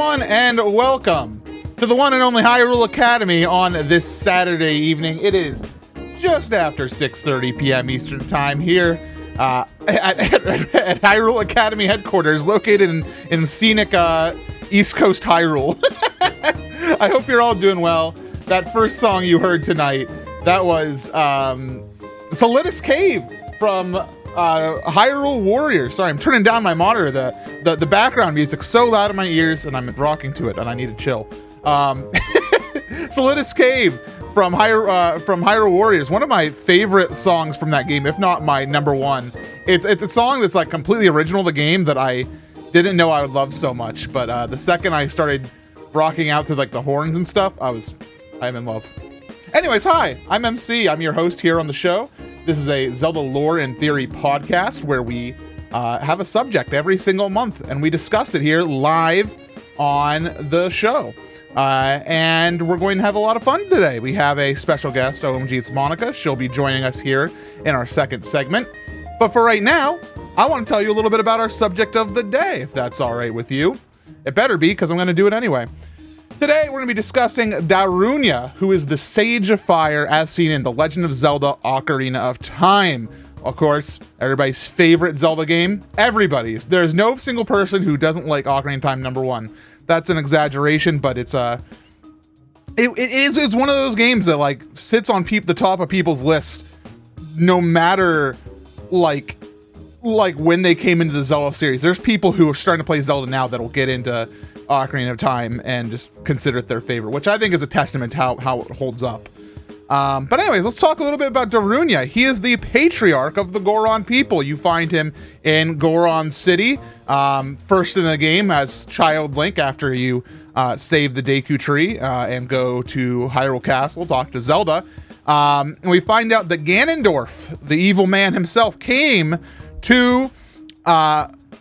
everyone, and welcome to the one and only Hyrule Academy on this Saturday evening. It is just after 6:30 p.m. Eastern Time here at Hyrule Academy headquarters, located in scenic East Coast Hyrule. I hope you're all doing well. That first song you heard tonight, that was Solidus Cave from Hyrule Warriors. Sorry, I'm turning down my monitor. The background music's so loud in my ears, and I'm rocking to it, and I need to chill. Solidus Cave from Hyrule Warriors, one of my favorite songs from that game, if not my number one. It's a song that's like completely original to the game that I didn't know I would love so much, but the second I started rocking out to like the horns and stuff, I'm in love. Anyways, hi, I'm MC. I'm your host here on the show. This is a Zelda lore and theory podcast where we have a subject every single month and we discuss it here live on the show. And we're going to have a lot of fun today. We have a special guest, omgitsmonika. She'll be joining us here in our second segment. But for right now, I want to tell you a little bit about our subject of the day, if that's all right with you. It better be, because I'm going to do it anyway. Today, we're going to be discussing Darunia, who is the Sage of Fire as seen in The Legend of Zelda Ocarina of Time. Of course, everybody's favorite Zelda game. Everybody's. There's no single person who doesn't like Ocarina of Time number one. That's an exaggeration, but it's one of those games that like sits on the top of people's list no matter like when they came into the Zelda series. There's people who are starting to play Zelda now that'll get into Ocarina of Time and just consider it their favorite, which I think is a testament to how it holds up. But anyways, let's talk a little bit about Darunia. He is the patriarch of the Goron people. You find him in Goron City, first in the game as Child Link after you save the Deku Tree and go to Hyrule Castle, talk to Zelda. And we find out that Ganondorf, the evil man himself, came to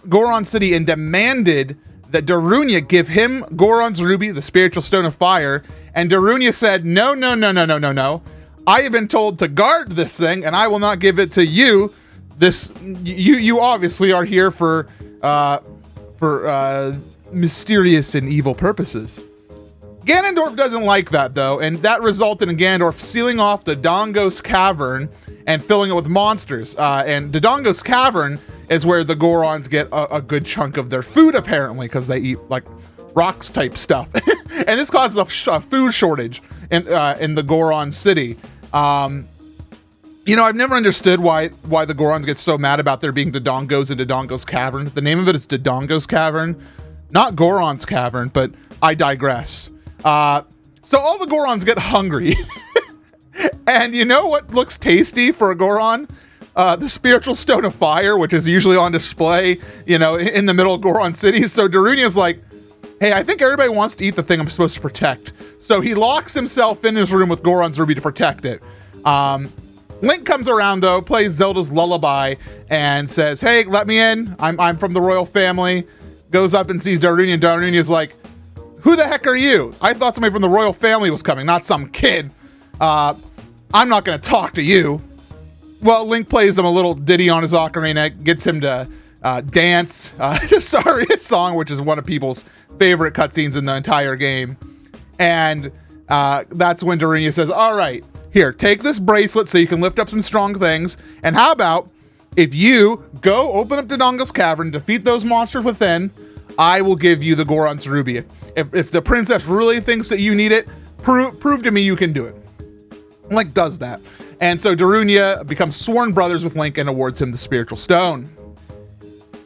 Goron City and demanded that Darunia give him Goron's ruby, the spiritual stone of fire, and Darunia said, no. I have been told to guard this thing, and I will not give it to you. You obviously are here for mysterious and evil purposes. Ganondorf doesn't like that, though, and that resulted in Ganondorf sealing off the Dodongo's Cavern and filling it with monsters. And Dodongo's Cavern is where the Gorons get a good chunk of their food, apparently, because they eat like rocks type stuff. And this causes a food shortage in the Goron City. I've never understood why the Gorons get so mad about there being Dodongos in Dodongo's Cavern. The name of it is Dodongo's Cavern, not Goron's Cavern, but I digress. So all the Gorons get hungry. And you know what looks tasty for a Goron? The spiritual stone of fire, which is usually on display, in the middle of Goron City. So Darunia's like, hey, I think everybody wants to eat the thing I'm supposed to protect. So he locks himself in his room with Goron's ruby to protect it. Link comes around, though, plays Zelda's lullaby, and says, hey, let me in. I'm from the royal family. Goes up and sees Darunia, and Darunia's like, who the heck are you? I thought somebody from the royal family was coming, not some kid. I'm not going to talk to you. Well, Link plays him a little ditty on his ocarina, gets him to dance the Saria song, which is one of people's favorite cutscenes in the entire game. And that's when Darunia says, all right, here, take this bracelet so you can lift up some strong things. And how about if you go open up Dodongo's Cavern, defeat those monsters within, I will give you the Goron's ruby. If the princess really thinks that you need it, prove to me you can do it. Link does that. And so Darunia becomes sworn brothers with Link and awards him the spiritual stone.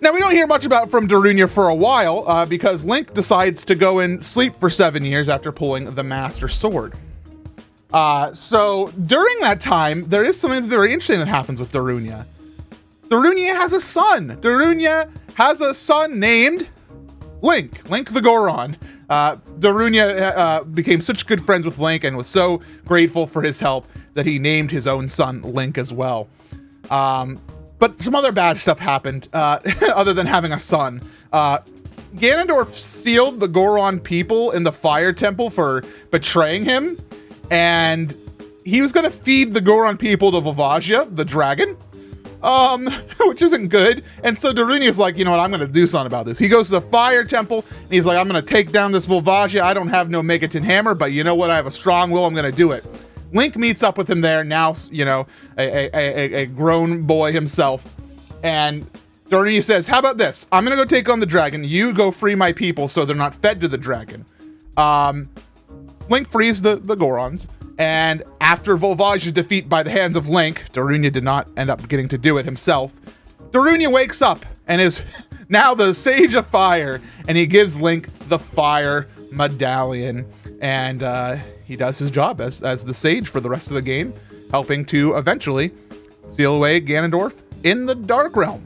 Now, we don't hear much from Darunia for a while because Link decides to go and sleep for 7 years after pulling the Master Sword. So during that time, there is something very interesting that happens with Darunia. Darunia has a son. Darunia has a son named Link the Goron. Darunia became such good friends with Link and was so grateful for his help that he named his own son Link as well. But some other bad stuff happened other than having a son. Ganondorf sealed the Goron people in the Fire Temple for betraying him, and he was going to feed the Goron people to Vivajia, the dragon. which isn't good. And so Darunia's like, you know what, I'm gonna do something about this. He goes to the fire temple, and he's like, I'm gonna take down this Volvagia. I don't have no Megaton hammer, but you know what, I have a strong will, I'm gonna do it. Link meets up with him there, now, you know, a grown boy himself. And Darunia says, how about this? I'm gonna go take on the dragon. You go free my people so they're not fed to the dragon. Link frees the Gorons. And after Volvagia's defeat by the hands of Link, Darunia did not end up getting to do it himself. Darunia wakes up and is now the Sage of Fire, and he gives Link the Fire Medallion. And he does his job as the Sage for the rest of the game, helping to eventually seal away Ganondorf in the Dark Realm.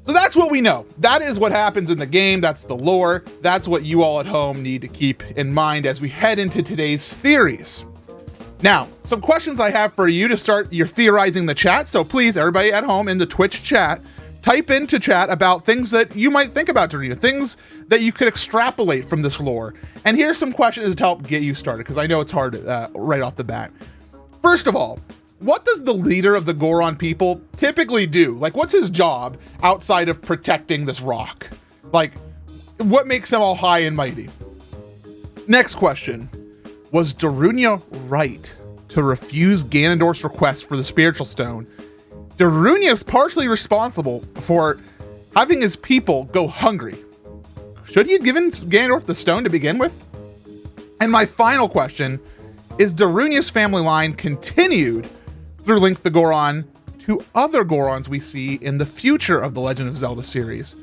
So that's what we know. That is what happens in the game. That's the lore. That's what you all at home need to keep in mind as we head into today's theories. Now, some questions I have for you to start your theorizing the chat. So please, everybody at home in the Twitch chat, type into chat about things that you might think about, Darunia, things that you could extrapolate from this lore. And here's some questions to help get you started, because I know it's hard right off the bat. First of all, what does the leader of the Goron people typically do? Like, what's his job outside of protecting this rock? Like, what makes him all high and mighty? Next question. Was Darunia right to refuse Ganondorf's request for the spiritual stone? Darunia is partially responsible for having his people go hungry. Should he have given Ganondorf the stone to begin with? And my final question, is Darunia's family line continued through Link the Goron to other Gorons we see in the future of the Legend of Zelda series?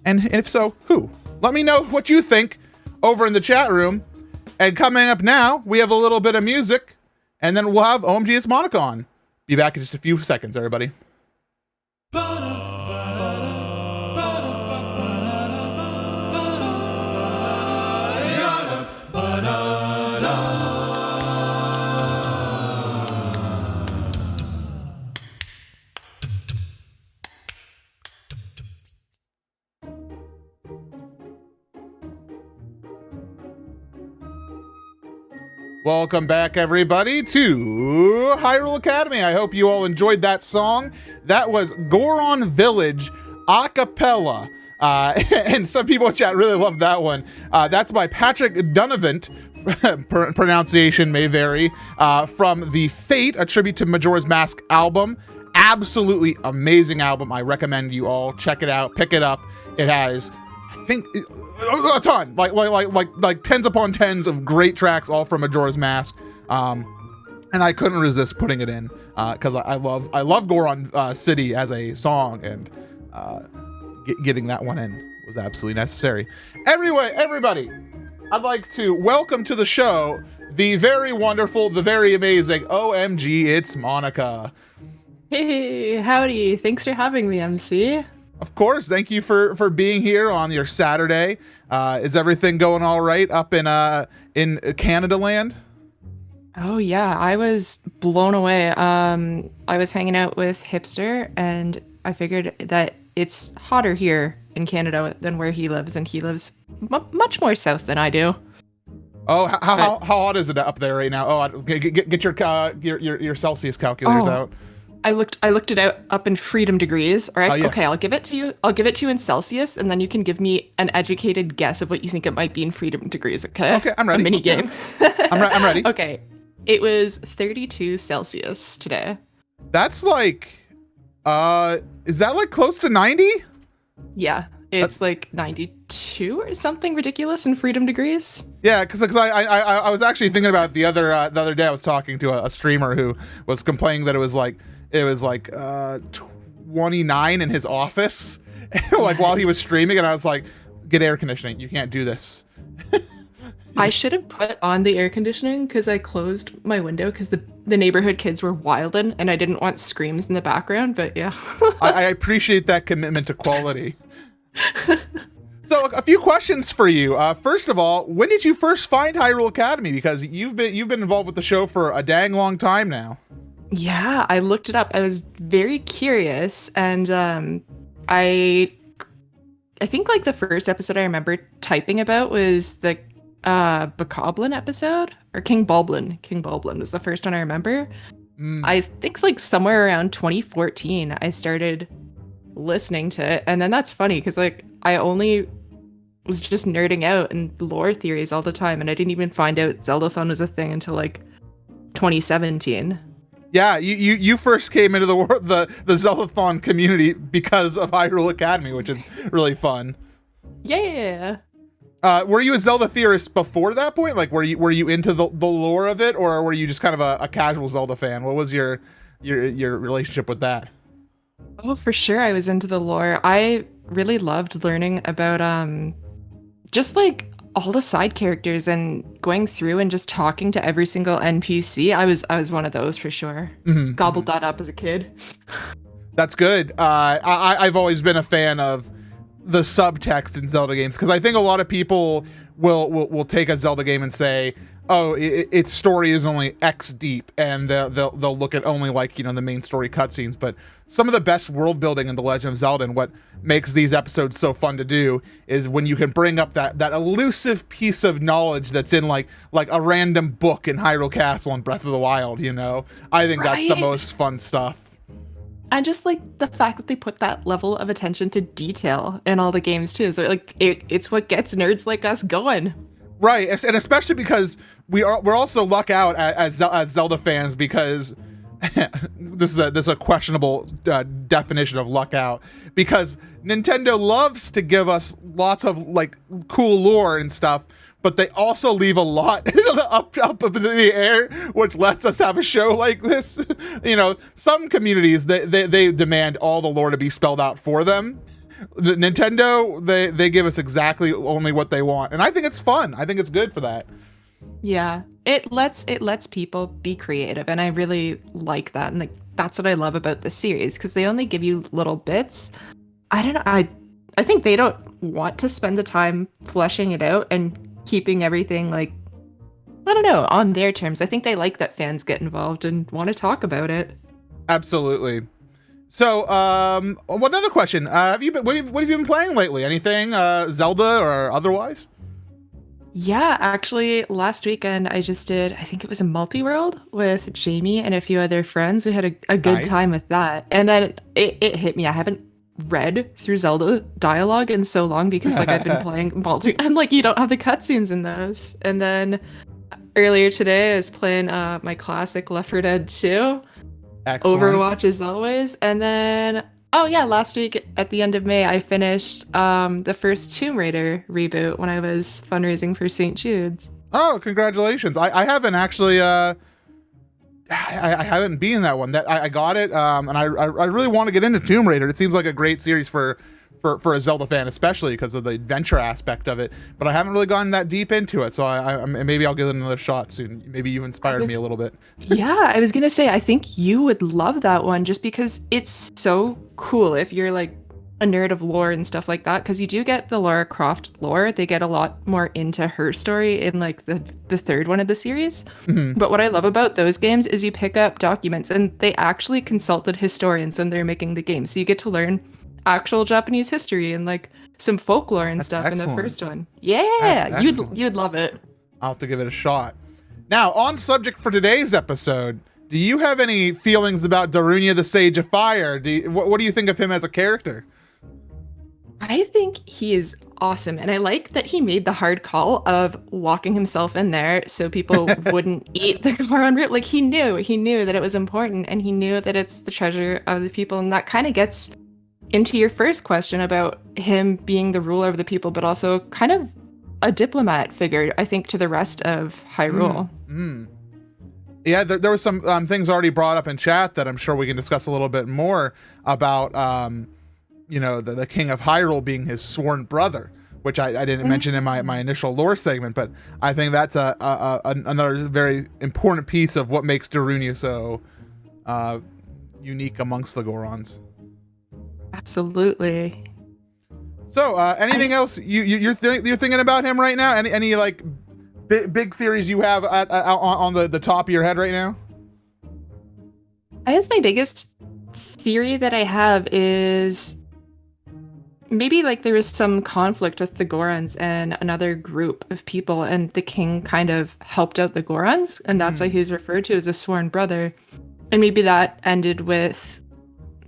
And if so, who? Let me know what you think over in the chat room. And coming up now, we have a little bit of music, and then we'll have omgitsmonika on. Be back in just a few seconds, everybody. Welcome back, everybody, to Hyrule Academy. I hope you all enjoyed that song. That was Goron Village a cappella. And some people in chat really love that one. That's by Patrick Dunavant. Pronunciation may vary. From the Fate, a tribute to Majora's Mask album. Absolutely amazing album. I recommend you all check it out, pick it up. It has, I think, a ton, like tens upon tens of great tracks, all from Majora's Mask, and I couldn't resist putting it in because I love Goron City as a song, and getting that one in was absolutely necessary. Anyway, everybody, I'd like to welcome to the show the very wonderful, the very amazing omgitsmonika. Hey, howdy! Thanks for having me, MC. Of course, thank you for being here on your Saturday. Is everything going all right up in Canada land? Oh yeah, I was blown away. I was hanging out with Hipster, and I figured that it's hotter here in Canada than where he lives, and he lives much more south than I do. Oh, how hot is it up there right now? Oh, get your Celsius calculators out. I looked it out up in freedom degrees. All right. Yes. Okay, I'll give it to you. I'll give it to you in Celsius, and then you can give me an educated guess of what you think it might be in freedom degrees. Okay. Okay, I'm ready. A mini game. I'm ready. Okay. It was 32 Celsius today. That's like, is that like close to 90? Yeah, it's like 92 or something ridiculous in freedom degrees. Yeah, because I was actually thinking about the other day. I was talking to a streamer who was complaining that it was like 29 in his office, like while he was streaming, and I was like, get air conditioning. You can't do this. I should have put on the air conditioning because I closed my window because the neighborhood kids were wildin' and I didn't want screams in the background, but yeah. I appreciate that commitment to quality. So a few questions for you. First of all, when did you first find Hyrule Academy? Because you've been involved with the show for a dang long time now. Yeah, I looked it up. I was very curious, and I think like the first episode I remember typing about was the Bokoblin episode, or King Bulblin. King Bulblin was the first one I remember. I think like somewhere around 2014, I started listening to it. And then that's funny because like I only was just nerding out and lore theories all the time. And I didn't even find out Zeldathon was a thing until like 2017. Yeah, you first came into the Zeldathon community because of Hyrule Academy, which is really fun. Yeah. Were you a Zelda theorist before that point? Like, were you into the lore of it, or were you just kind of a casual Zelda fan? What was your relationship with that? Oh, for sure. I was into the lore. I really loved learning about just like all the side characters and going through and just talking to every single NPC. I was one of those for sure. Mm-hmm. Gobbled that up as a kid. That's good. I've always been a fan of the subtext in Zelda games because I think a lot of people will take a Zelda game and say, oh, its story is only X deep, and they'll look at only like the main story cutscenes. But some of the best world building in The Legend of Zelda, and what makes these episodes so fun to do, is when you can bring up that elusive piece of knowledge that's in like a random book in Hyrule Castle and Breath of the Wild. I think that's the most fun stuff. And just like the fact that they put that level of attention to detail in all the games too. So like it's what gets nerds like us going. Right, and especially because we're also luck out as Zelda fans because this is a questionable definition of luck out, because Nintendo loves to give us lots of like cool lore and stuff, but they also leave a lot up in the air, which lets us have a show like this. Some communities they demand all the lore to be spelled out for them. Nintendo, they give us exactly only what they want, and I think it's fun. I think it's good for that. Yeah, it lets people be creative, and I really like that. And like that's what I love about the series, because they only give you little bits. I don't know. I think they don't want to spend the time fleshing it out and keeping everything like, I don't know, on their terms. I think they like that fans get involved and want to talk about it. Absolutely. So, one other question. What have you been playing lately? Anything, Zelda or otherwise? Yeah, actually, last weekend I just did, I think it was a multi-world with Jamie and a few other friends. We had a good time with that. And then it hit me. I haven't read through Zelda dialogue in so long because like I've been playing multi, and like you don't have the cutscenes in those. And then earlier today I was playing my classic Left 4 Dead 2. Excellent. Overwatch as always. And then last week at the end of May I finished the first Tomb Raider reboot when I was fundraising for St. Jude's. Oh, congratulations. I haven't actually I haven't been in that one. That I got it, and I really want to get into Tomb Raider. It seems like a great series for a Zelda fan, especially because of the adventure aspect of it. But I haven't really gone that deep into it, so I maybe I'll give it another shot soon. Maybe you've inspired me a little bit. Yeah, I was gonna say I think you would love that one just because it's so cool if you're like a nerd of lore and stuff like that, because you do get the Lara Croft lore. They get a lot more into her story in like the third one of the series. Mm-hmm. But what I love about those games is you pick up documents, and they actually consulted historians when they're making the game, so you get to learn actual Japanese history and like some folklore and stuff excellent. In the first one. Yeah, you'd love it. I'll have to give it a shot. Now, on subject for today's episode, do you have any feelings about Darunia the Sage of Fire? What do you think of him as a character? I think he is awesome, and I like that he made the hard call of locking himself in there so people wouldn't eat the Goron root. Like he knew that it was important, and he knew that it's the treasure of the people, and that kind of gets into your first question about him being the ruler of the people, but also kind of a diplomat figure, I think, to the rest of Hyrule. Yeah, there were some things already brought up in chat that I'm sure we can discuss a little bit more about, the King of Hyrule being his sworn brother, which I didn't mention in my initial lore segment, but I think that's another very important piece of what makes Darunia so unique amongst the Gorons. Absolutely. So, anything else you're thinking about him right now? Any like big theories you have on the top of your head right now? I guess my biggest theory that I have is maybe like there was some conflict with the Gorons and another group of people, and the king kind of helped out the Gorons, and that's why he's referred to as a sworn brother. And maybe that ended with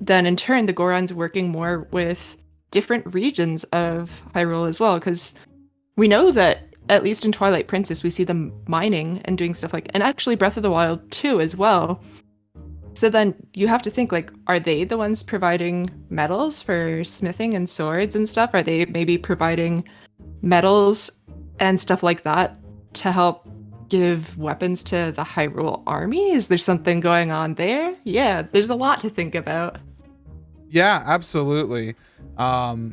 then in turn the Gorons working more with different regions of Hyrule as well, because we know that at least in Twilight Princess we see them mining and doing stuff like, and actually Breath of the Wild 2 as well. So then you have to think, like, are they the ones providing metals for smithing and swords and stuff? Are they maybe providing metals and stuff like that to help give weapons to the Hyrule army? Is there something going on there? Yeah, there's a lot to think about. Yeah, absolutely. I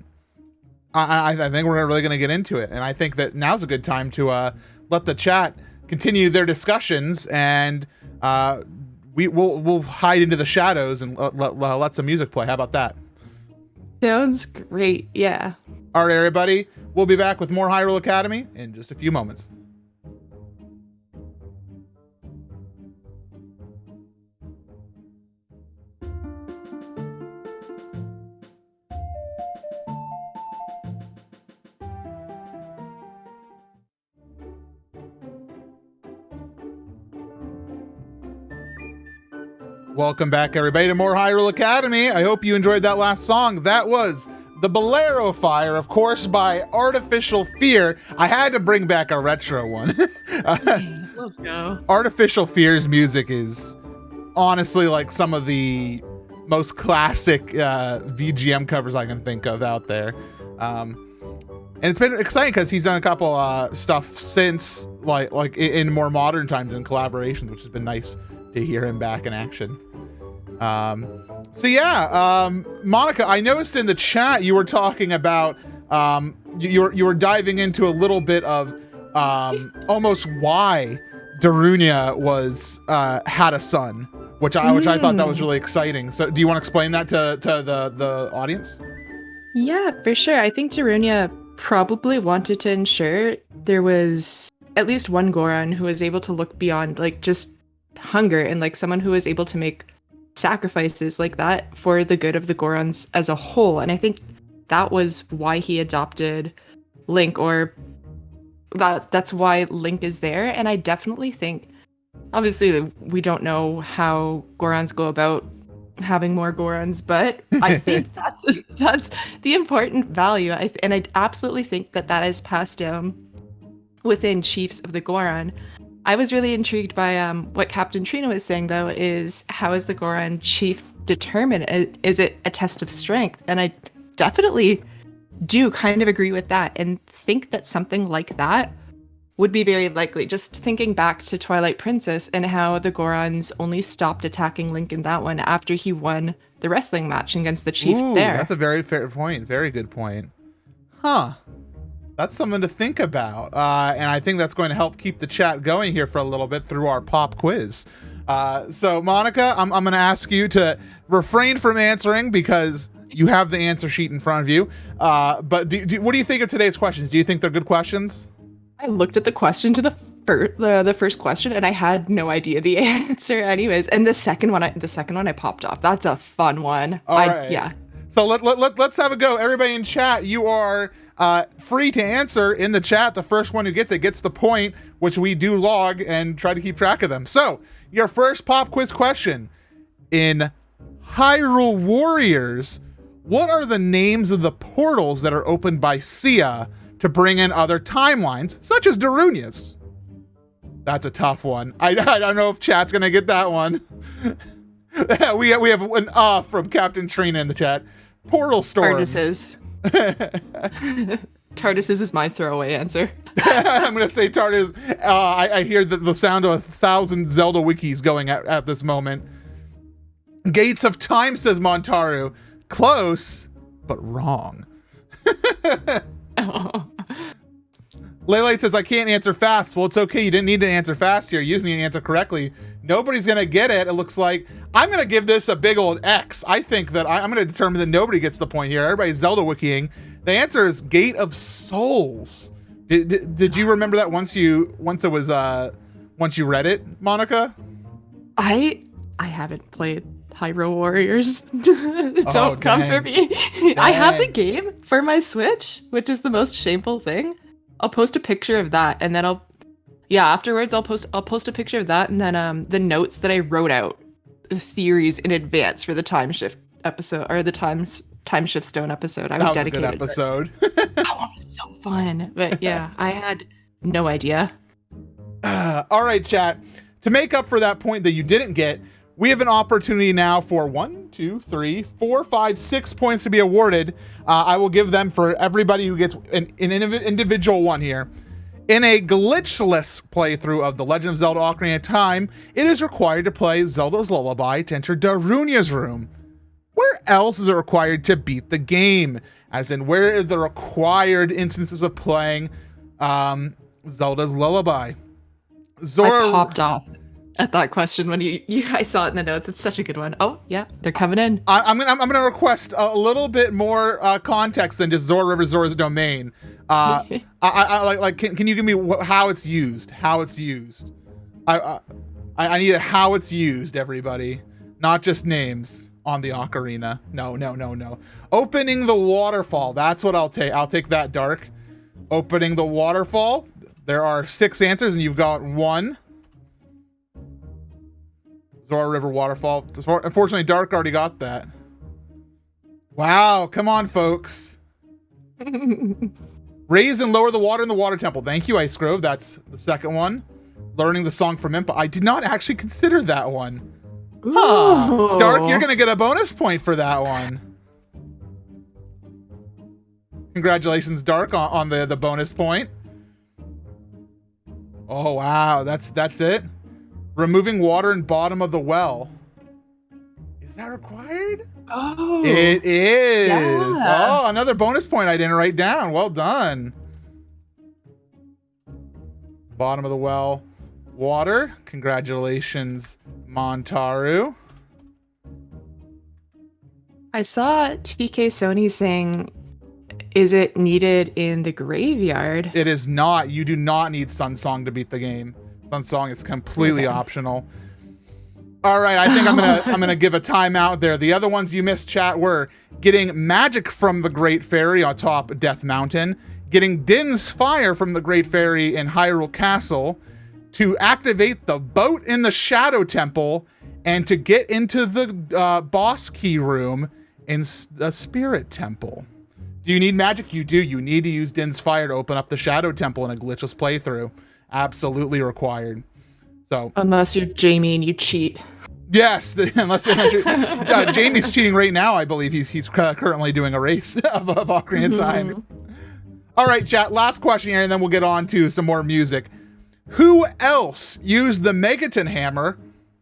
think we're really going to get into it, and I think that now's a good time to let the chat continue their discussions, and we'll hide into the shadows and let some music play. How about that? Sounds great. Yeah. All right, everybody. We'll be back with more Hyrule Academy in just a few moments. Welcome back, everybody, to more Hyrule Academy. I hope you enjoyed that last song. That was the Bolero Fire, of course, by Artificial Fear. I had to bring back a retro one. Let's go. Artificial Fear's music is honestly like some of the most classic VGM covers I can think of out there. And it's been exciting because he's done a couple stuff since, like in more modern times in collaborations, which has been nice to hear him back in action. So yeah, Monica, I noticed in the chat you were talking about you were diving into a little bit of almost why Darunia was had a son, which I thought that was really exciting. So do you want to explain that to the audience? Yeah, for sure. I think Darunia probably wanted to ensure there was at least one Goron who was able to look beyond like just hunger, and like someone who was able to make sacrifices like that for the good of the Gorons as a whole. And I think that was why he adopted Link, or that's why Link is there. And I definitely think, obviously we don't know how Gorons go about having more Gorons, but I think that's the important value. And I absolutely think that is passed down within chiefs of the Goron. I was really intrigued by what Captain Trina was saying, though, is how is the Goron chief determined? Is it a test of strength? And I definitely do kind of agree with that and think that something like that would be very likely. Just thinking back to Twilight Princess and how the Gorons only stopped attacking Link in that one after he won the wrestling match against the chief. Ooh, there. That's a very fair point. Very good point. Huh. That's something to think about. And I think that's going to help keep the chat going here for a little bit through our pop quiz. So Monica, I'm going to ask you to refrain from answering because you have the answer sheet in front of you. But what do you think of today's questions? Do you think they're good questions? I looked at the question to the first question and I had no idea the answer anyways. And the second one I popped off. That's a fun one. All right. Yeah. So let's have a go. Everybody in chat, you are free to answer in the chat. The first one who gets it gets the point, which we do log and try to keep track of them. So your first pop quiz question: in Hyrule Warriors, what are the names of the portals that are opened by Sia to bring in other timelines, such as Darunia's? That's a tough one. I don't know if chat's gonna get that one. we have an from Captain Trina in the chat. Portal Storm. TARDISes. TARDISes is my throwaway answer. I'm gonna say TARDIS. I hear the sound of 1,000 Zelda wikis going at this moment. Gates of Time, says Montaru. Close, but wrong. Oh. Leylite says, I can't answer fast. Well, it's okay. You didn't need to answer fast here. You just need to answer correctly. Nobody's going to get it. It looks like I'm going to give this a big old X. I think that I'm going to determine that nobody gets the point here. Everybody's Zelda wikiing. The answer is Gate of Souls. Did you remember that once you read it, Monica? I haven't played Hyrule Warriors. Don't come for me. Dang. I have the game for my Switch, which is the most shameful thing. I'll post a picture of that, and then afterwards I'll post a picture of that, and then the notes that I wrote out the theories in advance for the time shift episode or the time shift stone episode. I was dedicated. That was a good episode. That one was so fun. But yeah, I had no idea. All right, chat. To make up for that point that you didn't get, we have an opportunity now for 1, 2, 3, 4, 5, 6 points to be awarded. I will give them for everybody who gets an individual one here. In a glitchless playthrough of The Legend of Zelda Ocarina of Time, it is required to play Zelda's Lullaby to enter Darunia's room. Where else is it required to beat the game? As in, where are the required instances of playing Zelda's Lullaby? I popped off at that question when I saw it in the notes. It's such a good one. Oh yeah, they're coming in. I'm gonna request a little bit more context than just Zora River Zora's domain. Can you give me how it's used? How it's used? I need how it's used, everybody, not just names on the ocarina. No. Opening the waterfall. That's what I'll take. I'll take that, Dark. Opening the waterfall. There are 6 answers, and you've got 1. Zora River Waterfall. Unfortunately, Dark already got that. Wow, come on, folks. Raise and lower the water in the water temple. Thank you, Ice Grove. That's the second one. Learning the song from Impa. I did not actually consider that one. Huh. Dark, you're going to get a bonus point for that one. Congratulations, Dark, on the bonus point. Oh, wow. That's it? Removing water in bottom of the well. Is that required? Oh. It is. Yeah. Oh, another bonus point I didn't write down. Well done. Bottom of the well. Water. Congratulations, Montaru. I saw TK Sony saying, is it needed in the graveyard? It is not. You do not need Sun Song to beat the game. Sun Song is completely optional. All right, I think I'm gonna give a timeout there. The other ones you missed, chat, were getting magic from the Great Fairy on top of Death Mountain, getting Din's Fire from the Great Fairy in Hyrule Castle, to activate the boat in the Shadow Temple, and to get into the boss key room in the Spirit Temple. Do you need magic? You do. You need to use Din's Fire to open up the Shadow Temple in a glitchless playthrough. Absolutely required. So unless you're Jamie and you cheat. Yes, unless you're Jamie's cheating right now. I believe he's currently doing a race of Ocarina of Time. All right, chat. Last question here, and then we'll get on to some more music. Who else used the Megaton Hammer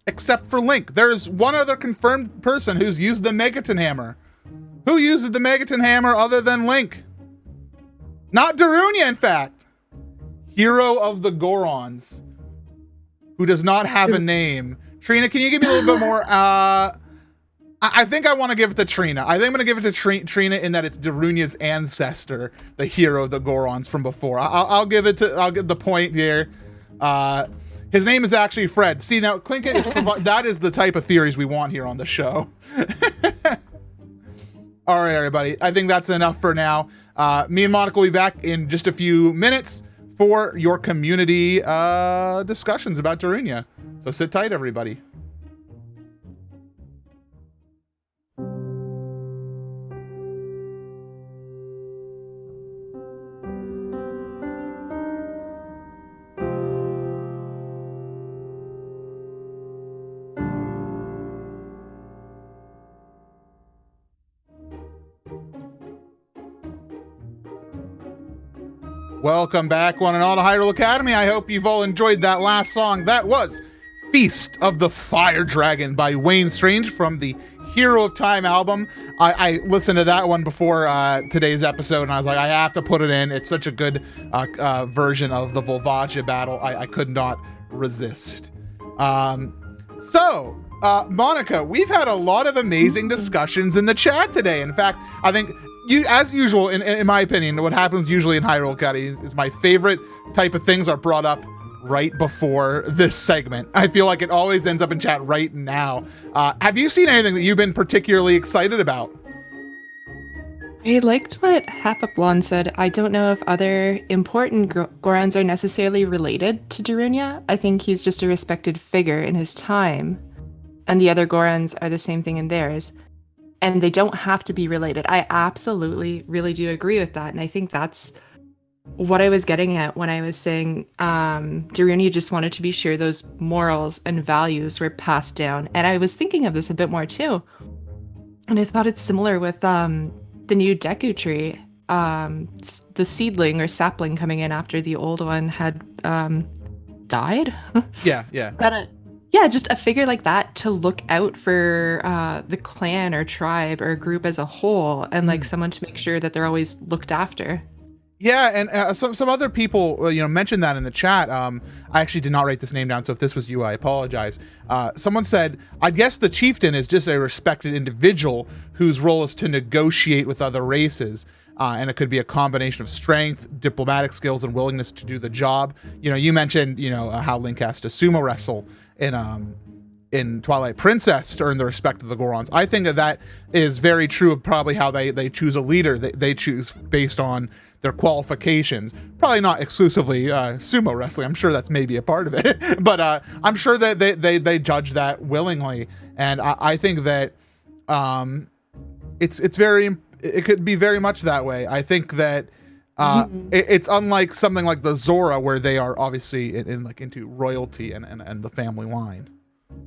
except for Link? There's one other confirmed person who's used the Megaton Hammer. Who uses the Megaton Hammer other than Link? Not Darunia, in fact. Hero of the Gorons, who does not have a name. Trina, can you give me a little bit more? I think I want to give it to Trina. I think I'm going to give it to Trina in that it's Darunia's ancestor, the hero of the Gorons from before. I'll give the point here. His name is actually Fred. See, now Clinket is that is the type of theories we want here on the show. All right, everybody. I think that's enough for now. Me and Monica will be back in just a few minutes for your community discussions about Darunia. So sit tight, everybody. Welcome back, one and all, to Hyrule Academy. I hope you've all enjoyed that last song. That was Feast of the Fire Dragon by Wayne Strange from the Hero of Time album. I listened to that one before today's episode, and I was like, I have to put it in. It's such a good version of the Volvagia battle. I could not resist. Monica, we've had a lot of amazing discussions in the chat today. In fact, I think as usual, in my opinion, what happens usually in Hyrule Academy is my favorite type of things are brought up right before this segment. I feel like it always ends up in chat right now. Have you seen anything that you've been particularly excited about? I liked what Hapablon said. I don't know if other important Gorons are necessarily related to Darunia. I think he's just a respected figure in his time. and the other Gorons are the same thing in theirs. And they don't have to be related. I absolutely really do agree with that. And I think that's what I was getting at when I was saying Darunia just wanted to be sure those morals and values were passed down. And I was thinking of this a bit more too. And I thought it's similar with the new Deku tree. The seedling or sapling coming in after the old one had died. Yeah. Yeah, just a figure like that to look out for the clan or tribe or group as a whole, and like someone to make sure that they're always looked after. Yeah, and some other people mentioned that in the chat. I actually did not write this name down, so if this was you, I apologize. Someone said, I guess the chieftain is just a respected individual whose role is to negotiate with other races. And it could be a combination of strength, diplomatic skills, and willingness to do the job. You mentioned, how Link has to sumo wrestle in Twilight Princess to earn the respect of the Gorons. I think that is very true of probably how they choose a leader. They choose based on their qualifications. Probably not exclusively sumo wrestling. I'm sure that's maybe a part of it, but I'm sure that they judge that willingly. And I think that it could be very much that way. I think that it's unlike something like the Zora, where they are obviously into royalty and the family line.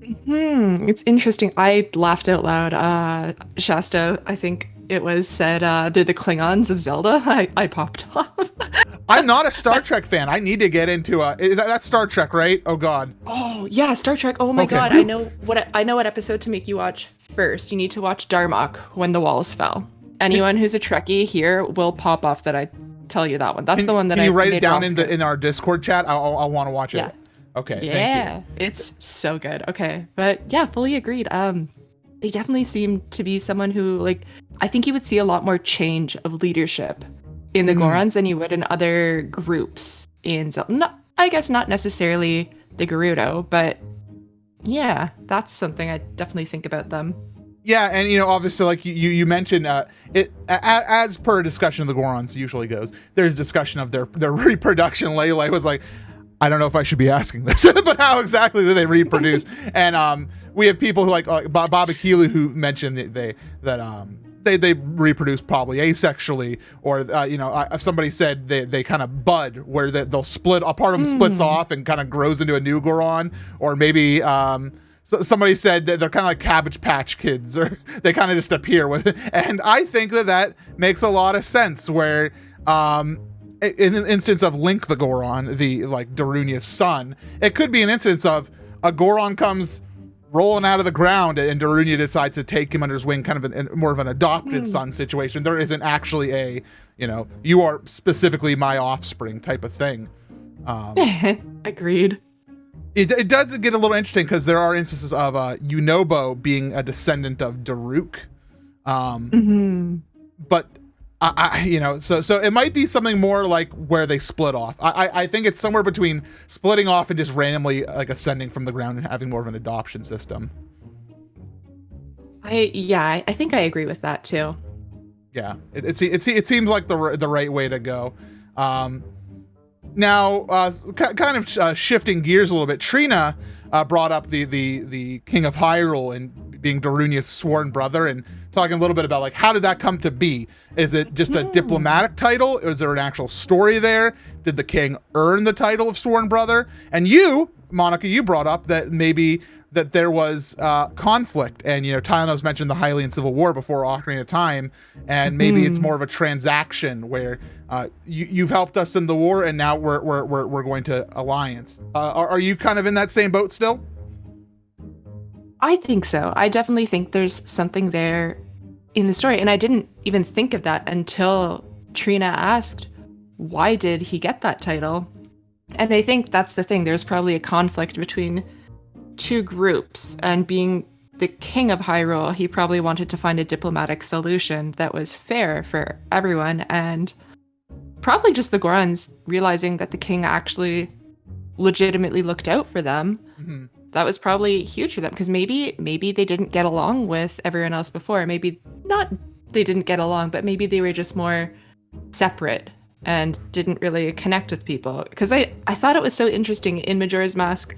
It's interesting. I laughed out loud. Shasta, I think it was, said they're the Klingons of Zelda. I popped off. I'm not a Star Trek fan. I need to get into that's Star Trek, right? Oh God. Oh yeah, Star Trek. Oh my God. I know what episode to make you watch first. You need to watch Darmok, When the Walls Fell. Anyone who's a Trekkie here will pop off that I tell you that one. That's the one that I made. Can you write it down in our Discord chat? I want to watch it. Yeah. Okay. Yeah, thank you. It's so good. Okay, but yeah, fully agreed. They definitely seem to be someone who, like, I think you would see a lot more change of leadership in the Gorons than you would in other groups in Zelda. I guess not necessarily the Gerudo, but yeah, that's something I definitely think about them. Yeah, and obviously, like you mentioned, it as per discussion of the Gorons usually goes, there's discussion of their reproduction. Lele was like, I don't know if I should be asking this, but how exactly do they reproduce? And we have people who like Baba Kilu, who mentioned that they reproduce probably asexually, or if somebody said they kind of bud, where they'll split, a part of them splits off and kind of grows into a new Goron, or maybe somebody said that they're kind of like Cabbage Patch Kids, or they kind of just appear with, and I think that makes a lot of sense. Where in an instance of Link the Goron, the Darunia's son, it could be an instance of a Goron comes rolling out of the ground and Darunia decides to take him under his wing, kind of more of an adopted son situation. There isn't actually a, you are specifically my offspring type of thing. Agreed. It does get a little interesting because there are instances of Yunobo being a descendant of Daruk. But so it might be something more like where they split off. I think it's somewhere between splitting off and just randomly ascending from the ground and having more of an adoption system. I think I agree with that too. Yeah, it seems like the right way to go. Now, kind of shifting gears a little bit, Trina brought up the King of Hyrule and being Darunia's sworn brother, and talking a little bit about how did that come to be? Is it just a diplomatic title? Is there an actual story there? Did the king earn the title of sworn brother? And you, Monica, you brought up that maybe that there was conflict, and Tylenol's mentioned the Hylian Civil War before Ocarina of Time, and maybe it's more of a transaction where you've helped us in the war, and now we're going to alliance. Are you kind of in that same boat still? I think so. I definitely think there's something there in the story, and I didn't even think of that until Trina asked, why did he get that title? And I think that's the thing. There's probably a conflict between two groups, and being the king of Hyrule, he probably wanted to find a diplomatic solution that was fair for everyone, and probably just the Gorons realizing that the king actually legitimately looked out for them. That was probably huge for them, because maybe they didn't get along with everyone else before. Maybe not they didn't get along, but maybe they were just more separate and didn't really connect with people. Because I thought it was so interesting in Majora's Mask,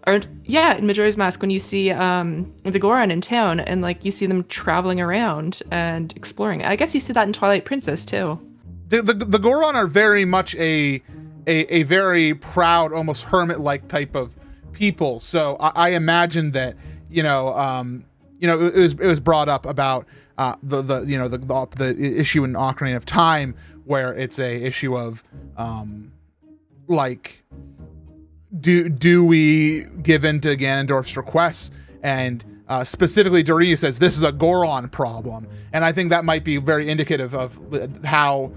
Or yeah, in Majora's Mask, when you see the Goron in town and like you see them traveling around and exploring. I guess you see that in Twilight Princess too. The Goron are very much a very proud, almost hermit-like type of people. So I imagine that it was brought up about the issue in Ocarina of Time where it's a issue of like do we give in to Ganondorf's requests, and specifically Darunia says this is a Goron problem, and I think that might be very indicative of how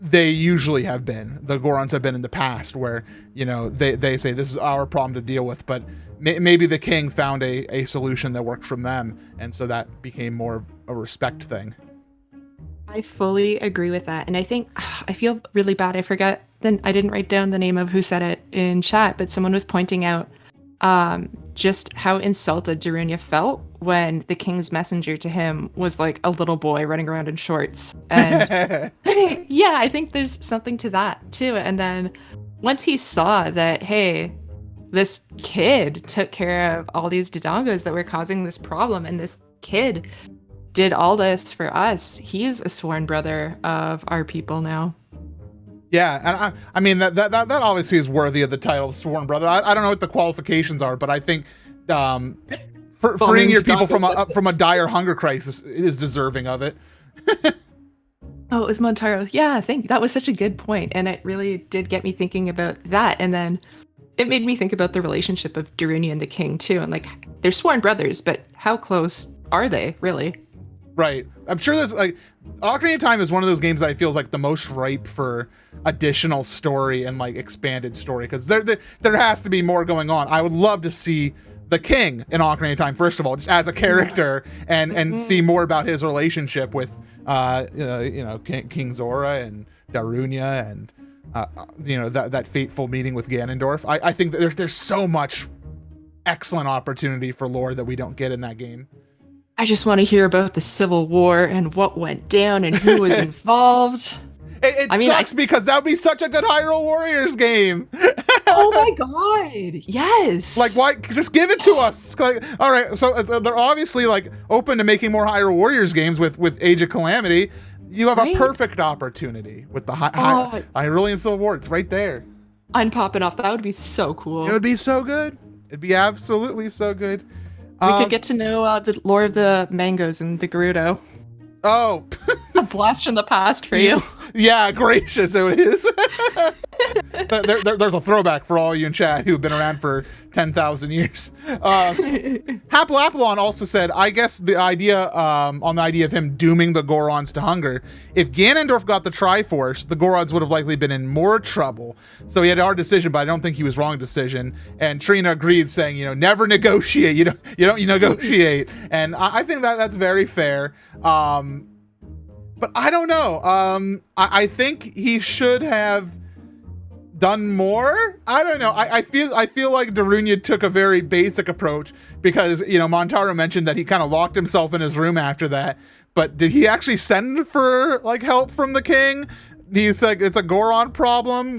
they usually have been. The Gorons have been in the past where, they say this is our problem to deal with, but maybe the king found a solution that worked from them, and so that became more of a respect thing. I fully agree with that. And I think I feel really bad. I forgot I didn't write down the name of who said it in chat, but someone was pointing out just how insulted Darunia felt when the king's messenger to him was like a little boy running around in shorts. And yeah, I think there's something to that too. And then once he saw that, hey, this kid took care of all these Dodongos that were causing this problem, and this kid did all this for us, he's a sworn brother of our people now. Yeah, and I mean that obviously is worthy of the title of sworn brother. I don't know what the qualifications are, but I think freeing your people from a dire hunger crisis is deserving of it. Oh, it was Montaro. Yeah, I think that was such a good point, and it really did get me thinking about that. And then it made me think about the relationship of Darunia and the king too, and like they're sworn brothers, but how close are they really? Right. I'm sure there's like Ocarina of Time is one of those games that I feel is like the most ripe for additional story and like expanded story, because there has to be more going on. I would love to see the king in Ocarina of Time, first of all, just as a character, and see more about his relationship with King Zora and Darunia, and that fateful meeting with Ganondorf. I think that there's so much excellent opportunity for lore that we don't get in that game. I just want to hear about the Civil War and what went down and who was involved. It sucks because that would be such a good Hyrule Warriors game. Oh my god, yes. Like, why? Just give it to us. Like, all right, so they're obviously like open to making more Hyrule Warriors games with Age of Calamity. You have a perfect opportunity with the Hyrulean Civil War. It's right there. I'm popping off. That would be so cool. It would be so good. It'd be absolutely so good. We could get to know the lore of the mangoes and the Gerudo. Oh. A blast from the past for you. Yeah, gracious, it is. There's a throwback for all you in chat who've been around for 10,000 years. Haplapalon also said, I guess the idea on the idea of him dooming the Gorons to hunger, if Ganondorf got the Triforce, the Gorons would have likely been in more trouble. So he had a hard decision, but I don't think he was wrong decision. And Trina agreed, saying, never negotiate. You don't negotiate. And I think that's very fair. But I don't know. I think he should have done more. I don't know. I feel like Darunia took a very basic approach because, Montaro mentioned that he kind of locked himself in his room after that. But did he actually send for like help from the king? He's like, it's a Goron problem.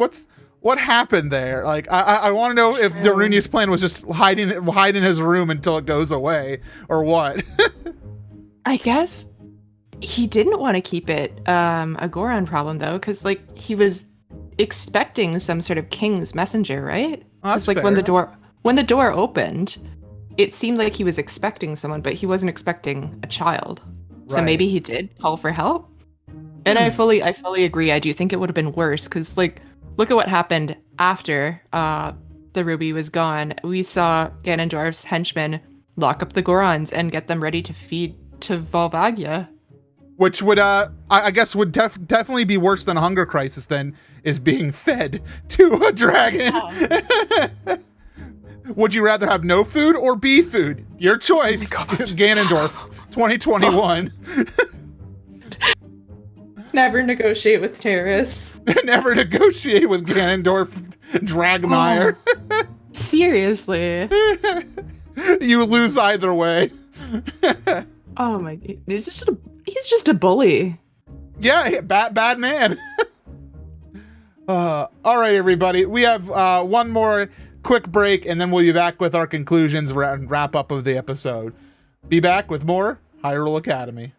What happened there? Like, I want to know if Darunia's plan was just hide in his room until it goes away, or what. I guess he didn't want to keep it a Goron problem though, because like he was expecting some sort of king's messenger, right? That's like fair. when the door opened, it seemed like he was expecting someone, but he wasn't expecting a child. Right. So maybe he did call for help. And I fully agree. I do think it would have been worse because like look at what happened after the ruby was gone. We saw Ganondorf's henchmen lock up the Gorons and get them ready to feed to Volvagia. Which would, I guess, would definitely be worse than a hunger crisis than is being fed to a dragon. Yeah. Would you rather have no food or be food? Your choice. Oh Ganondorf, 2021. Never negotiate with terrorists. Never negotiate with Ganondorf Dragmire. Oh, seriously. You lose either way. Oh my god. He's just a bully. Yeah, bad man. All right, everybody. We have one more quick break, and then we'll be back with our conclusions and wrap up of the episode. Be back with more Hyrule Academy.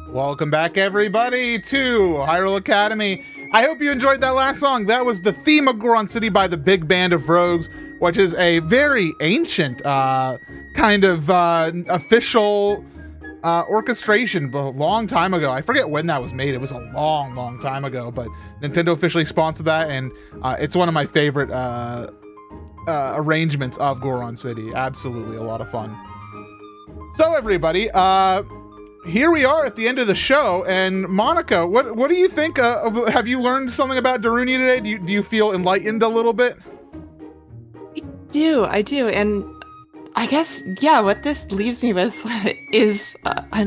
Welcome back, everybody, to Hyrule Academy. I hope you enjoyed that last song. That was the theme of Goron City by the Big Band of Rogues, which is a very ancient kind of official orchestration, but a long time ago. I forget when that was made. It was a long time ago, but Nintendo officially sponsored that, and it's one of my favorite arrangements of Goron City. Absolutely a lot of fun. So everybody, here we are at the end of the show, and Monica, what do you think? Have you learned something about Darunia today? Do you feel enlightened a little bit? I do, and I guess, yeah, what this leaves me with is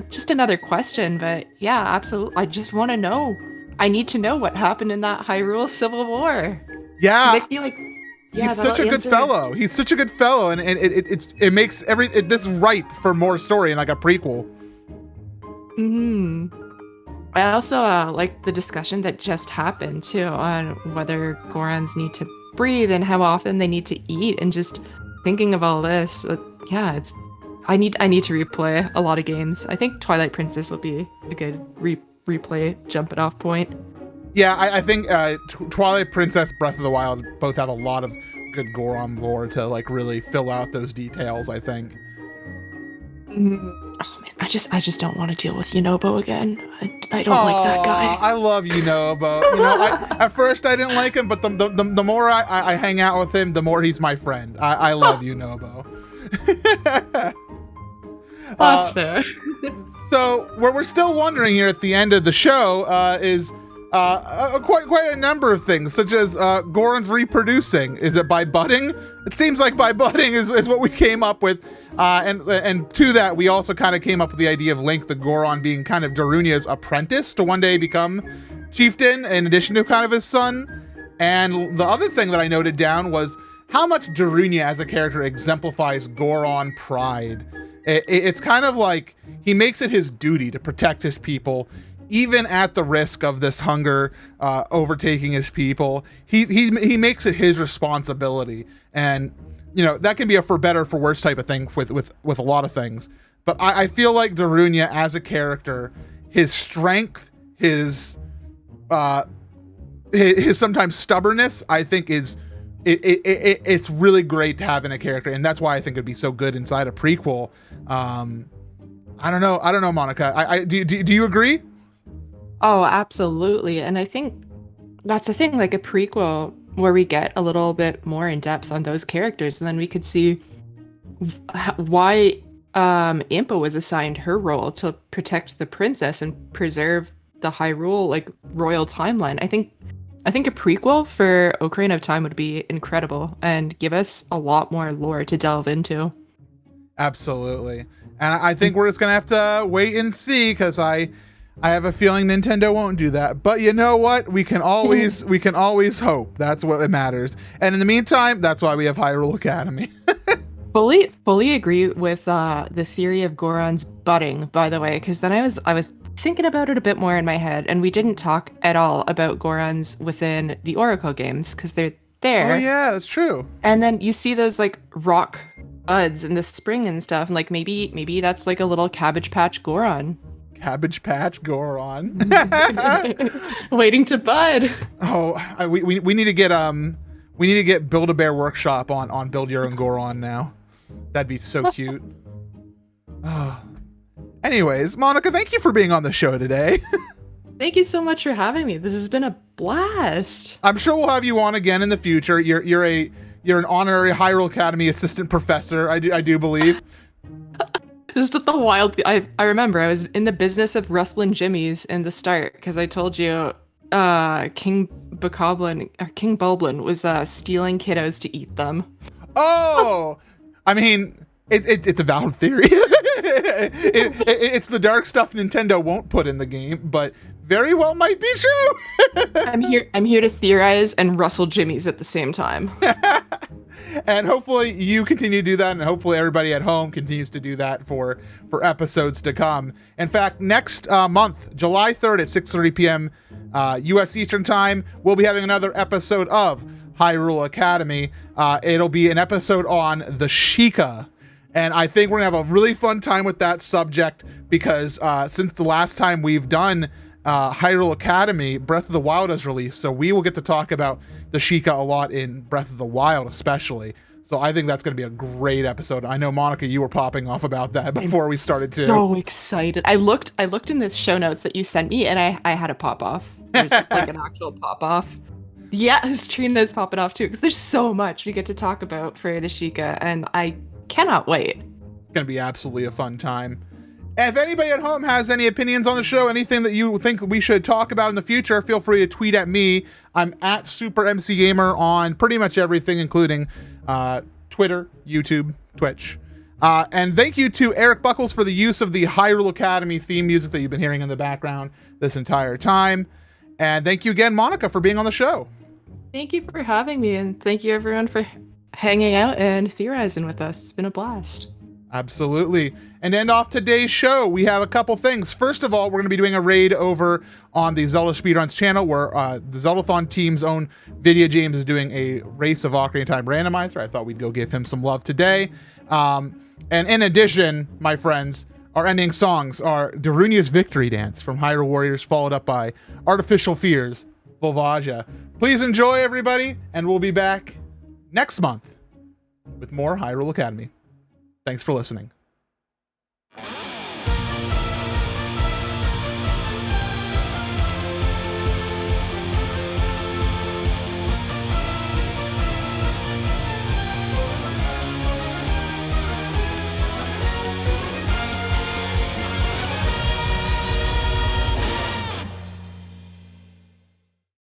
just another question, but yeah, absolutely. I just want to know. I need to know what happened in that Hyrule Civil War. Yeah. 'Cause I feel like, yeah, he's such a good fellow. He's such a good fellow, and it makes this ripe for more story and like a prequel. I also like the discussion that just happened too on whether Gorons need to breathe and how often they need to eat, and just thinking of all this. Yeah, I need to replay a lot of games. I think Twilight Princess will be a good replay jumping off point. Yeah, I think Twilight Princess, Breath of the Wild both have a lot of good Goron lore to like really fill out those details, I think. Oh man, I just don't want to deal with Yunobo again. I don't like that guy. I love Yunobo. You know, at first I didn't like him, but the more I hang out with him, the more he's my friend. I love Yunobo. That's fair. So we're still wondering here at the end of the show is quite a number of things, such as Goron's reproducing. Is it by budding? It seems like by budding is what we came up with. And to that, we also kind of came up with the idea of Link the Goron being kind of Darunia's apprentice to one day become chieftain, in addition to kind of his son. And the other thing that I noted down was how much Darunia as a character exemplifies Goron pride. It's kind of like he makes it his duty to protect his people, even at the risk of this hunger overtaking his people. He makes it his responsibility, and you know that can be a for better for worse type of thing with a lot of things. But I feel like Darunia as a character, his strength, his sometimes stubbornness, I think it's really great to have in a character, and that's why I think it'd be so good inside a prequel. I don't know, Monica. Do you agree? Oh, absolutely. And I think that's the thing, like a prequel where we get a little bit more in depth on those characters, and then we could see why Impa was assigned her role to protect the princess and preserve the Hyrule like royal timeline. I think a prequel for Ocarina of Time would be incredible and give us a lot more lore to delve into. Absolutely. And I think we're just gonna have to wait and see, because I have a feeling Nintendo won't do that. But you know what? We can always hope. That's what matters. And in the meantime, that's why we have Hyrule Academy. Fully agree with the theory of Goron's budding, by the way, because then I was thinking about it a bit more in my head, and we didn't talk at all about Gorons within the Oracle games because they're there. Oh yeah, that's true. And then you see those like rock buds in the spring and stuff, and like maybe that's like a little Cabbage Patch Goron. Cabbage Patch Goron. Waiting to bud. Oh, we need to get Build-A-Bear Workshop on Build Your Own Goron now. That'd be so cute. Oh. Anyways, Monica, thank you for being on the show today. Thank you so much for having me. This has been a blast. I'm sure we'll have you on again in the future. You're an honorary Hyrule Academy assistant professor, I do believe. Just at the wild, I remember I was in the business of rustling jimmies in the start, because I told you King Bulblin was stealing kiddos to eat them. Oh, I mean, it's a valid theory. It's the dark stuff Nintendo won't put in the game, but very well might be true. I'm here to theorize and rustle jimmies at the same time. And hopefully you continue to do that, and hopefully everybody at home continues to do that for episodes to come. In fact, next month, July 3rd at 6:30 p.m. U.S. Eastern Time, we'll be having another episode of Hyrule Academy. It'll be an episode on the Sheikah, and I think we're gonna have a really fun time with that subject because since the last time we've done Hyrule Academy, Breath of the Wild has released, so we will get to talk about the Sheikah a lot in Breath of the Wild especially. So I think that's going to be a great episode. I know, Monica, you were popping off about that before we started too. So excited. I looked in the show notes that you sent me, and I had a pop off. There's like an actual pop off. Yeah, Trina's popping off too, because there's so much we get to talk about for the Sheikah, and I cannot wait. It's going to be absolutely a fun time. And if anybody at home has any opinions on the show, anything that you think we should talk about in the future, feel free to tweet at me. I'm at SuperMCGamer on pretty much everything, including Twitter, YouTube, Twitch. And thank you to Eric Buckles for the use of the Hyrule Academy theme music that you've been hearing in the background this entire time. And thank you again, Monica, for being on the show. Thank you for having me, and thank you everyone for hanging out and theorizing with us. It's been a blast. Absolutely. And to end off today's show, we have a couple things. First of all, we're going to be doing a raid over on the Zelda Speedruns channel where the Zeldathon team's own Video James is doing a Race of Ocarina of Time randomizer. I thought we'd go give him some love today. And in addition, my friends, our ending songs are Darunia's Victory Dance from Hyrule Warriors, followed up by Artificial Fears, Volvagia. Please enjoy, everybody, and we'll be back next month with more Hyrule Academy. Thanks for listening.